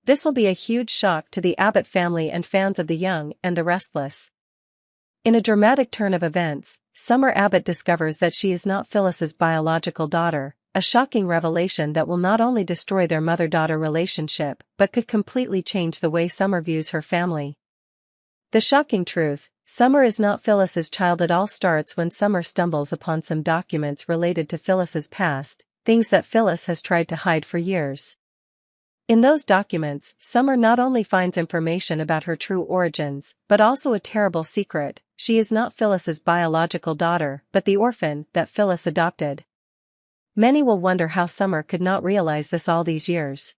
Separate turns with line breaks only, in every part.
This will be a huge shock to the Abbott family and fans of the Young and the Restless. In a dramatic turn of events, Summer Abbott discovers that she is not Phyllis's biological daughter, a shocking revelation that will not only destroy their mother-daughter relationship but could completely change the way Summer views her family. The shocking truth: Summer is not Phyllis's child at all, starts when Summer stumbles upon some documents related to Phyllis's past, things that Phyllis has tried to hide for years. In those documents, Summer not only finds information about her true origins, but also a terrible secret: she is not Phyllis's biological daughter, but the orphan that Phyllis adopted. Many will wonder how Summer could not realize this all these years.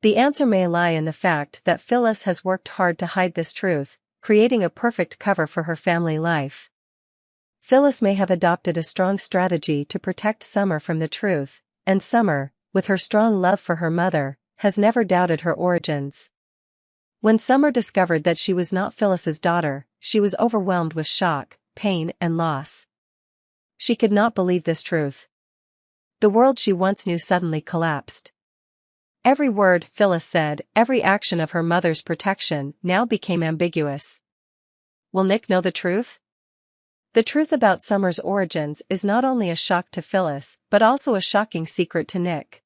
The answer may lie in the fact that Phyllis has worked hard to hide this truth, creating a perfect cover for her family life. Phyllis may have adopted a strong strategy to protect Summer from the truth, and Summer, with her strong love for her mother, has never doubted her origins. When Summer discovered that she was not Phyllis's daughter, she was overwhelmed with shock, pain, and loss. She could not believe this truth. The world she once knew suddenly collapsed. Every word Phyllis said, every action of her mother's protection, now became ambiguous. Will Nick know the truth? The truth about Summer's origins is not only a shock to Phyllis, but also a shocking secret to Nick.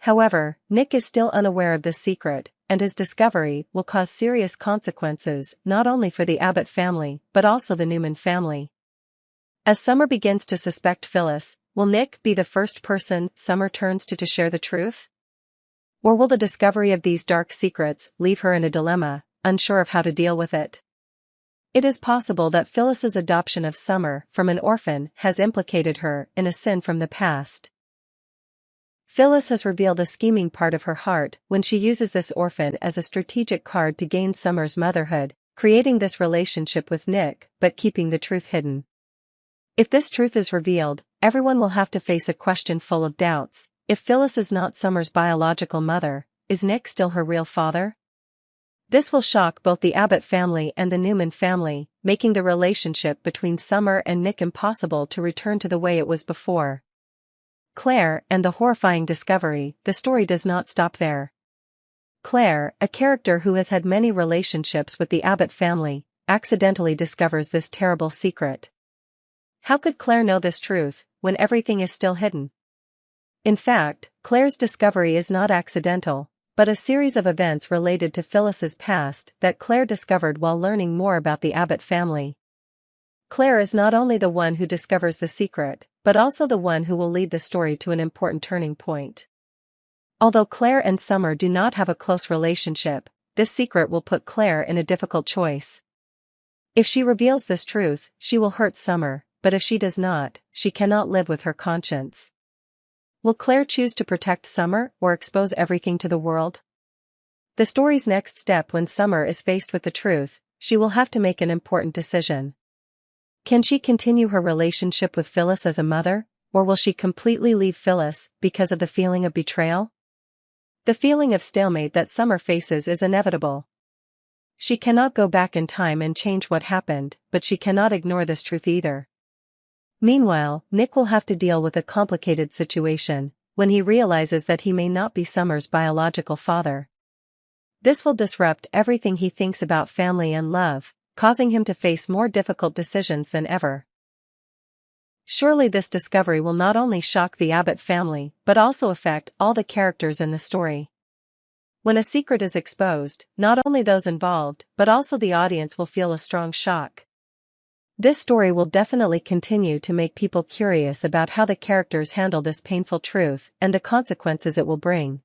However, Nick is still unaware of this secret, and his discovery will cause serious consequences not only for the Abbott family but also the Newman family. As Summer begins to suspect Phyllis, will Nick be the first person Summer turns to share the truth? Or will the discovery of these dark secrets leave her in a dilemma, unsure of how to deal with it? It is possible that Phyllis's adoption of Summer from an orphan has implicated her in a sin from the past. Phyllis has revealed a scheming part of her heart when she uses this orphan as a strategic card to gain Summer's motherhood, creating this relationship with Nick but keeping the truth hidden. If this truth is revealed, everyone will have to face a question full of doubts. If Phyllis is not Summer's biological mother, is Nick still her real father? This will shock both the Abbott family and the Newman family, making the relationship between Summer and Nick impossible to return to the way it was before. Claire and the horrifying discovery: the story does not stop there. Claire, a character who has had many relationships with the Abbott family, accidentally discovers this terrible secret. How could Claire know this truth, when everything is still hidden? In fact, Claire's discovery is not accidental, but a series of events related to Phyllis's past that Claire discovered while learning more about the Abbott family. Claire is not only the one who discovers the secret, but also the one who will lead the story to an important turning point. Although Claire and Summer do not have a close relationship, this secret will put Claire in a difficult choice. If she reveals this truth, she will hurt Summer, but if she does not, she cannot live with her conscience. Will Claire choose to protect Summer or expose everything to the world? The story's next step: when Summer is faced with the truth, she will have to make an important decision. Can she continue her relationship with Phyllis as a mother, or will she completely leave Phyllis because of the feeling of betrayal? The feeling of stalemate that Summer faces is inevitable. She cannot go back in time and change what happened, but she cannot ignore this truth either. Meanwhile, Nick will have to deal with a complicated situation when he realizes that he may not be Summer's biological father. This will disrupt everything he thinks about family and love, causing him to face more difficult decisions than ever. Surely this discovery will not only shock the Abbott family but also affect all the characters in the story. When a secret is exposed, not only those involved but also the audience will feel a strong shock. This story will definitely continue to make people curious about how the characters handle this painful truth and the consequences it will bring.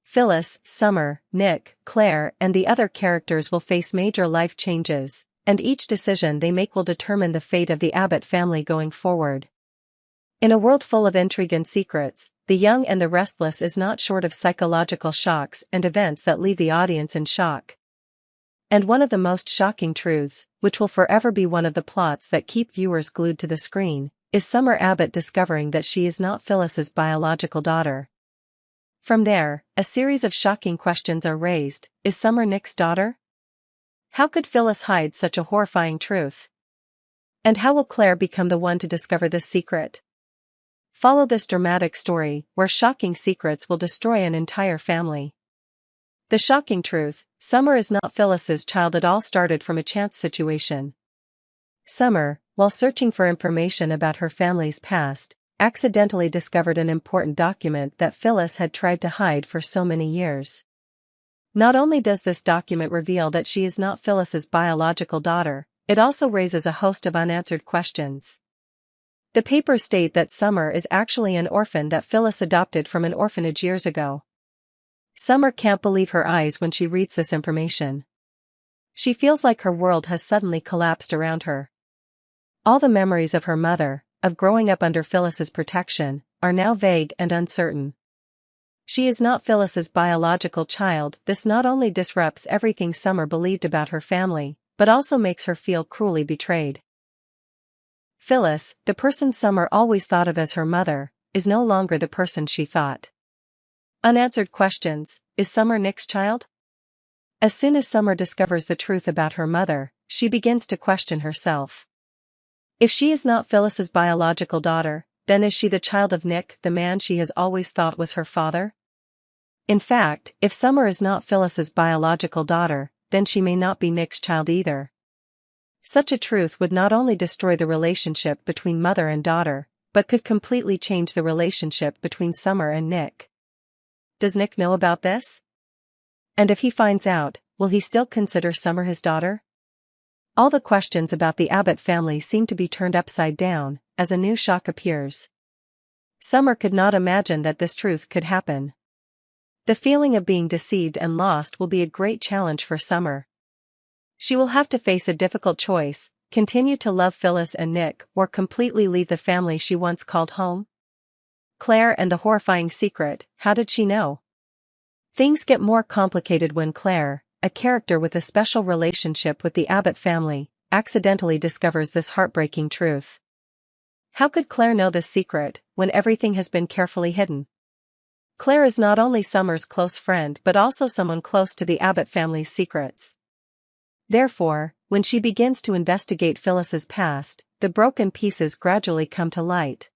Phyllis, Summer, Nick, Claire, and the other characters will face major life changes, and each decision they make will determine the fate of the Abbott family going forward. In a world full of intrigue and secrets, The Young and the Restless is not short of psychological shocks and events that leave the audience in shock. And one of the most shocking truths, which will forever be one of the plots that keep viewers glued to the screen, is Summer Abbott discovering that she is not Phyllis's biological daughter. From there, a series of shocking questions are raised. Is Summer Nick's daughter? How could Phyllis hide such a horrifying truth? And how will Claire become the one to discover this secret? Follow this dramatic story, where shocking secrets will destroy an entire family. The shocking truth: Summer is not Phyllis's child at all, started from a chance situation. Summer, while searching for information about her family's past, accidentally discovered an important document that Phyllis had tried to hide for so many years. Not only does this document reveal that she is not Phyllis's biological daughter, it also raises a host of unanswered questions. The papers state that Summer is actually an orphan that Phyllis adopted from an orphanage years ago. Summer can't believe her eyes when she reads this information. She feels like her world has suddenly collapsed around her. All the memories of her mother, of growing up under Phyllis's protection, are now vague and uncertain. She is not Phyllis's biological child. This not only disrupts everything Summer believed about her family, but also makes her feel cruelly betrayed. Phyllis, the person Summer always thought of as her mother, is no longer the person she thought. Unanswered questions: is Summer Nick's child? As soon as Summer discovers the truth about her mother, she begins to question herself. If she is not Phyllis's biological daughter, then is she the child of Nick, the man she has always thought was her father? In fact, if Summer is not Phyllis's biological daughter, then she may not be Nick's child either. Such a truth would not only destroy the relationship between mother and daughter, but could completely change the relationship between Summer and Nick. Does Nick know about this? And if he finds out, will he still consider Summer his daughter? All the questions about the Abbott family seem to be turned upside down, as a new shock appears. Summer could not imagine that this truth could happen. The feeling of being deceived and lost will be a great challenge for Summer. She will have to face a difficult choice: continue to love Phyllis and Nick, or completely leave the family she once called home. Claire and the horrifying secret: how did she know? Things get more complicated when Claire, a character with a special relationship with the Abbott family, accidentally discovers this heartbreaking truth. How could Claire know this secret, when everything has been carefully hidden? Claire is not only Summer's close friend but also someone close to the Abbott family's secrets. Therefore, when she begins to investigate Phyllis's past, the broken pieces gradually come to light.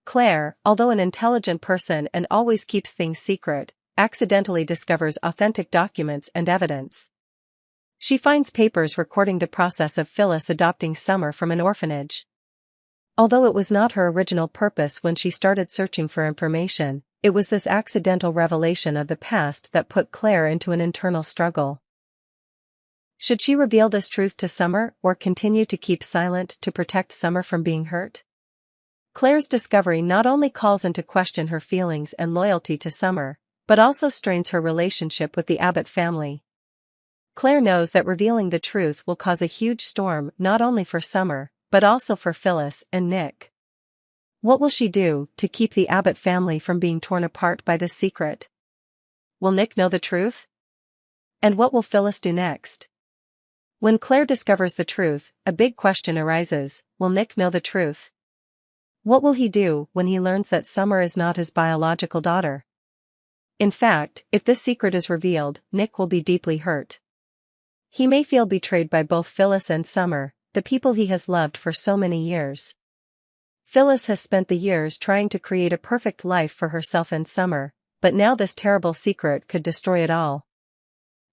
Claire, although an intelligent person and always keeps things secret, accidentally discovers authentic documents and evidence. She finds papers recording the process of Phyllis adopting Summer from an orphanage. Although it was not her original purpose when she started searching for information, it was this accidental revelation of the past that put Claire into an internal struggle. Should she reveal this truth to Summer, or continue to keep silent to protect Summer from being hurt? Claire's discovery not only calls into question her feelings and loyalty to Summer, but also strains her relationship with the Abbott family. Claire knows that revealing the truth will cause a huge storm not only for Summer, but also for Phyllis and Nick. What will she do to keep the Abbott family from being torn apart by this secret? Will Nick know the truth? And what will Phyllis do next? When Claire discovers the truth, a big question arises: will Nick know the truth? What will he do when he learns that Summer is not his biological daughter? In fact, if this secret is revealed, Nick will be deeply hurt. He may feel betrayed by both Phyllis and Summer, the people he has loved for so many years. Phyllis has spent the years trying to create a perfect life for herself and Summer, but now this terrible secret could destroy it all.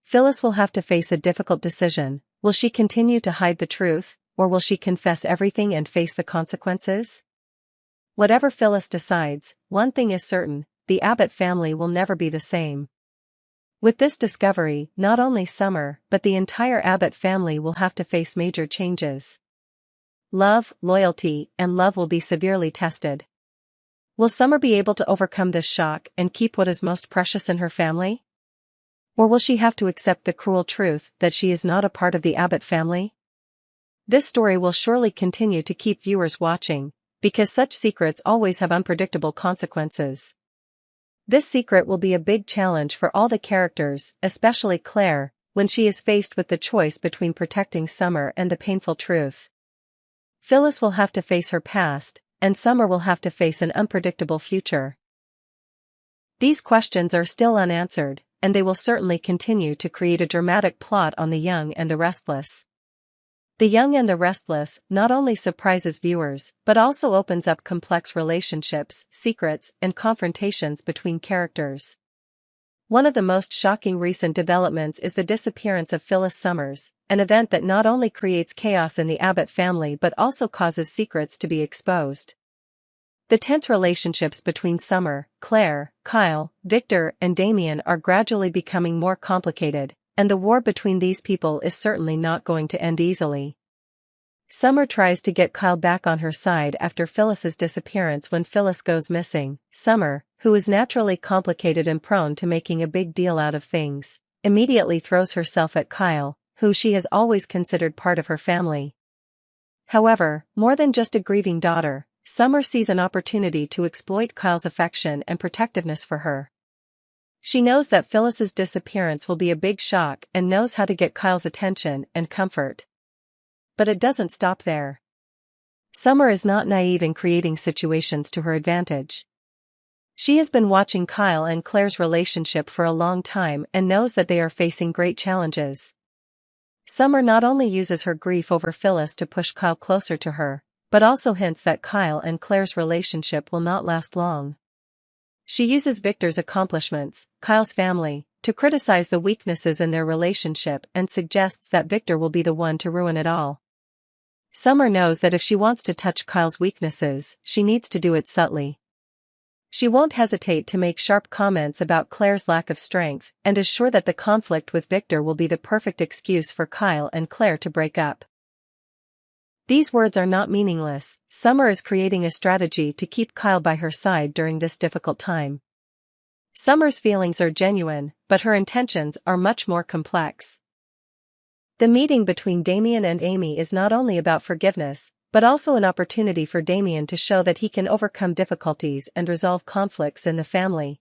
Phyllis will have to face a difficult decision: will she continue to hide the truth, or will she confess everything and face the consequences? Whatever Phyllis decides, one thing is certain: the Abbott family will never be the same. With this discovery, not only Summer, but the entire Abbott family will have to face major changes. Love, loyalty, and love will be severely tested. Will Summer be able to overcome this shock and keep what is most precious in her family? Or will she have to accept the cruel truth that she is not a part of the Abbott family? This story will surely continue to keep viewers watching, because such secrets always have unpredictable consequences. This secret will be a big challenge for all the characters, especially Claire, when she is faced with the choice between protecting Summer and the painful truth. Phyllis will have to face her past, and Summer will have to face an unpredictable future. These questions are still unanswered, and they will certainly continue to create a dramatic plot on The Young and the Restless. The Young and the Restless not only surprises viewers, but also opens up complex relationships, secrets, and confrontations between characters. One of the most shocking recent developments is the disappearance of Phyllis Summers, an event that not only creates chaos in the Abbott family but also causes secrets to be exposed. The tense relationships between Summer, Claire, Kyle, Victor, and Damien are gradually becoming more complicated, and the war between these people is certainly not going to end easily. Summer tries to get Kyle back on her side after Phyllis's disappearance when Phyllis goes missing. Summer, who is naturally complicated and prone to making a big deal out of things, immediately throws herself at Kyle, who she has always considered part of her family. However, more than just a grieving daughter, Summer sees an opportunity to exploit Kyle's affection and protectiveness for her. She knows that Phyllis's disappearance will be a big shock and knows how to get Kyle's attention and comfort. But it doesn't stop there. Summer is not naive in creating situations to her advantage. She has been watching Kyle and Claire's relationship for a long time and knows that they are facing great challenges. Summer not only uses her grief over Phyllis to push Kyle closer to her, but also hints that Kyle and Claire's relationship will not last long. She uses Victor's accomplishments, Kyle's family, to criticize the weaknesses in their relationship and suggests that Victor will be the one to ruin it all. Summer knows that if she wants to touch Kyle's weaknesses, she needs to do it subtly. She won't hesitate to make sharp comments about Claire's lack of strength and is sure that the conflict with Victor will be the perfect excuse for Kyle and Claire to break up. These words are not meaningless. Summer is creating a strategy to keep Kyle by her side during this difficult time. Summer's feelings are genuine, but her intentions are much more complex. The meeting between Damien and Amy is not only about forgiveness, but also an opportunity for Damien to show that he can overcome difficulties and resolve conflicts in the family.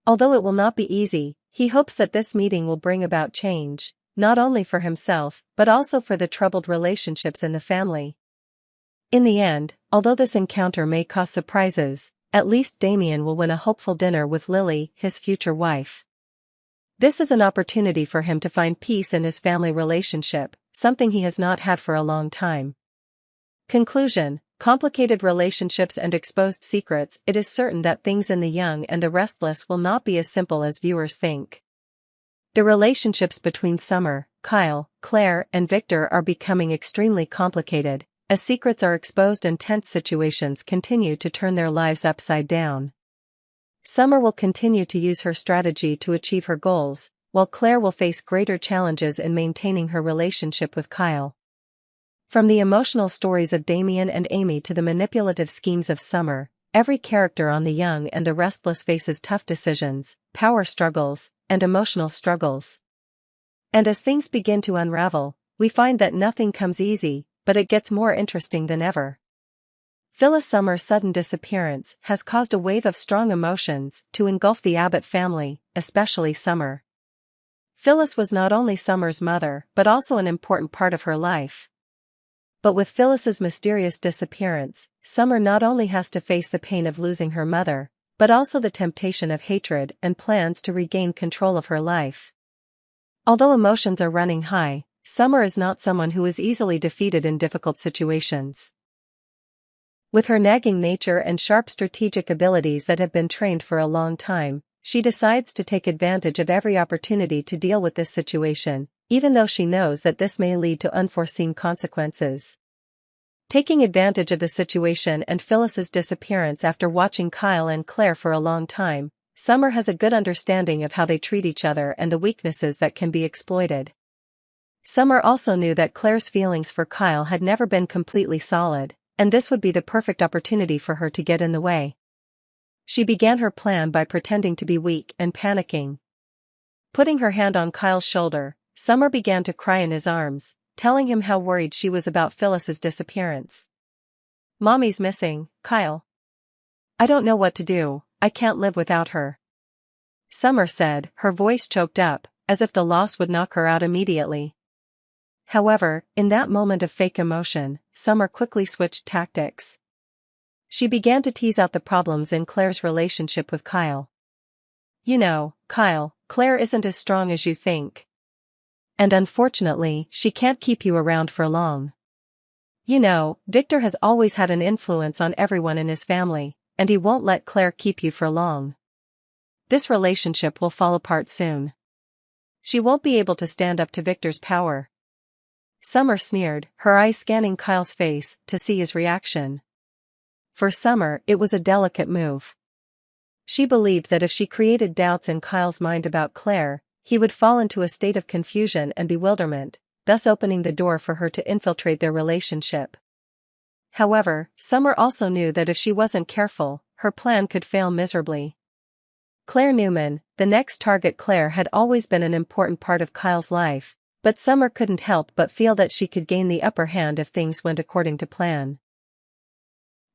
Although it will not be easy, he hopes that this meeting will bring about change, not only for himself, but also for the troubled relationships in the family. In the end, although this encounter may cause surprises, at least Damien will win a hopeful dinner with Lily, his future wife. This is an opportunity for him to find peace in his family relationship, something he has not had for a long time. Conclusion: complicated relationships and exposed secrets. It is certain that things in The Young and the Restless will not be as simple as viewers think. The relationships between Summer, Kyle, Claire, and Victor are becoming extremely complicated, as secrets are exposed and tense situations continue to turn their lives upside down. Summer will continue to use her strategy to achieve her goals, while Claire will face greater challenges in maintaining her relationship with Kyle. From the emotional stories of Damien and Amy to the manipulative schemes of Summer, every character on The Young and the Restless faces tough decisions, power struggles, and emotional struggles. And as things begin to unravel, we find that nothing comes easy, but it gets more interesting than ever. Phyllis Summer's sudden disappearance has caused a wave of strong emotions to engulf the Abbott family, especially Summer. Phyllis was not only Summer's mother but also an important part of her life. But with Phyllis's mysterious disappearance, Summer not only has to face the pain of losing her mother, but also the temptation of hatred and plans to regain control of her life. Although emotions are running high, Summer is not someone who is easily defeated in difficult situations. With her nagging nature and sharp strategic abilities that have been trained for a long time, she decides to take advantage of every opportunity to deal with this situation, even though she knows that this may lead to unforeseen consequences. Taking advantage of the situation and Phyllis's disappearance after watching Kyle and Claire for a long time, Summer has a good understanding of how they treat each other and the weaknesses that can be exploited. Summer also knew that Claire's feelings for Kyle had never been completely solid, and this would be the perfect opportunity for her to get in the way. She began her plan by pretending to be weak and panicking. Putting her hand on Kyle's shoulder, Summer began to cry in his arms, telling him how worried she was about Phyllis's disappearance. "Mommy's missing, Kyle. I don't know what to do, I can't live without her," Summer said, her voice choked up, as if the loss would knock her out immediately. However, in that moment of fake emotion, Summer quickly switched tactics. She began to tease out the problems in Claire's relationship with Kyle. "You know, Kyle, Claire isn't as strong as you think. And unfortunately, she can't keep you around for long. You know, Victor has always had an influence on everyone in his family, and he won't let Claire keep you for long." This relationship will fall apart soon. She won't be able to stand up to Victor's power. Summer sneered, her eyes scanning Kyle's face to see his reaction. For Summer, it was a delicate move. She believed that if she created doubts in Kyle's mind about Claire, he would fall into a state of confusion and bewilderment, thus opening the door for her to infiltrate their relationship. However, Summer also knew that if she wasn't careful, her plan could fail miserably. Claire Newman, the next target. Claire had always been an important part of Kyle's life, but Summer couldn't help but feel that she could gain the upper hand if things went according to plan.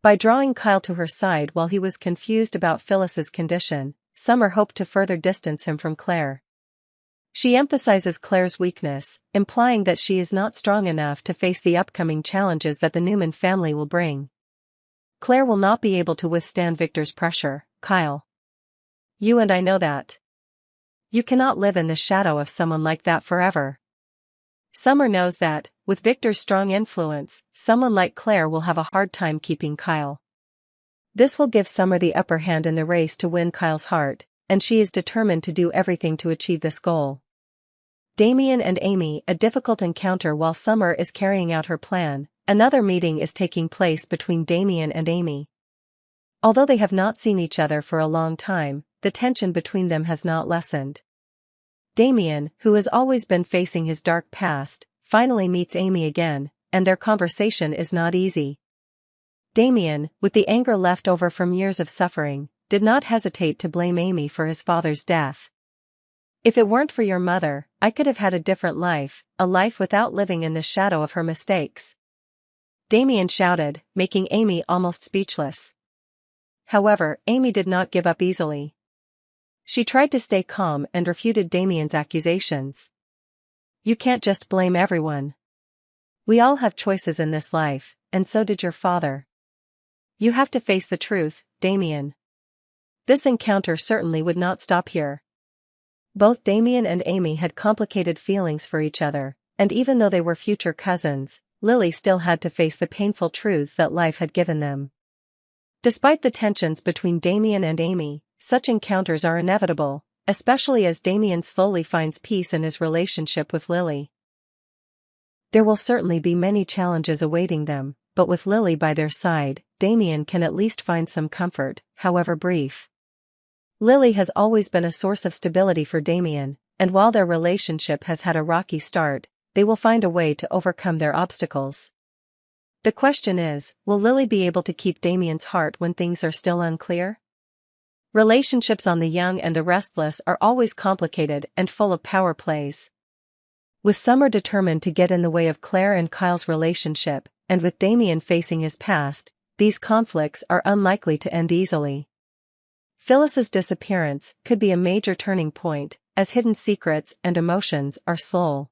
By drawing Kyle to her side while he was confused about Phyllis's condition, Summer hoped to further distance him from Claire. She emphasizes Claire's weakness, implying that she is not strong enough to face the upcoming challenges that the Newman family will bring. Claire will not be able to withstand Victor's pressure, Kyle. You and I know that. You cannot live in the shadow of someone like that forever. Summer knows that, with Victor's strong influence, someone like Claire will have a hard time keeping Kyle. This will give Summer the upper hand in the race to win Kyle's heart, and she is determined to do everything to achieve this goal. Damien and Amy, a difficult encounter while Summer is carrying out her plan. Another meeting is taking place between Damien and Amy. Although they have not seen each other for a long time, the tension between them has not lessened. Damien, who has always been facing his dark past, finally meets Amy again, and their conversation is not easy. Damien, with the anger left over from years of suffering, did not hesitate to blame Amy for his father's death. If it weren't for your mother, I could have had a different life, a life without living in the shadow of her mistakes. Damien shouted, making Amy almost speechless. However, Amy did not give up easily. She tried to stay calm and refuted Damien's accusations. You can't just blame everyone. We all have choices in this life, and so did your father. You have to face the truth, Damien. This encounter certainly would not stop here. Both Damien and Amy had complicated feelings for each other, and even though they were future cousins, Lily still had to face the painful truths that life had given them. Despite the tensions between Damien and Amy, such encounters are inevitable, especially as Damien slowly finds peace in his relationship with Lily. There will certainly be many challenges awaiting them, but with Lily by their side, Damien can at least find some comfort, however brief. Lily has always been a source of stability for Damien, and while their relationship has had a rocky start, they will find a way to overcome their obstacles. The question is, will Lily be able to keep Damien's heart when things are still unclear? Relationships on The Young and the Restless are always complicated and full of power plays. With Summer determined to get in the way of Claire and Kyle's relationship, and with Damien facing his past, these conflicts are unlikely to end easily. Phyllis's disappearance could be a major turning point, as hidden secrets and emotions are slow.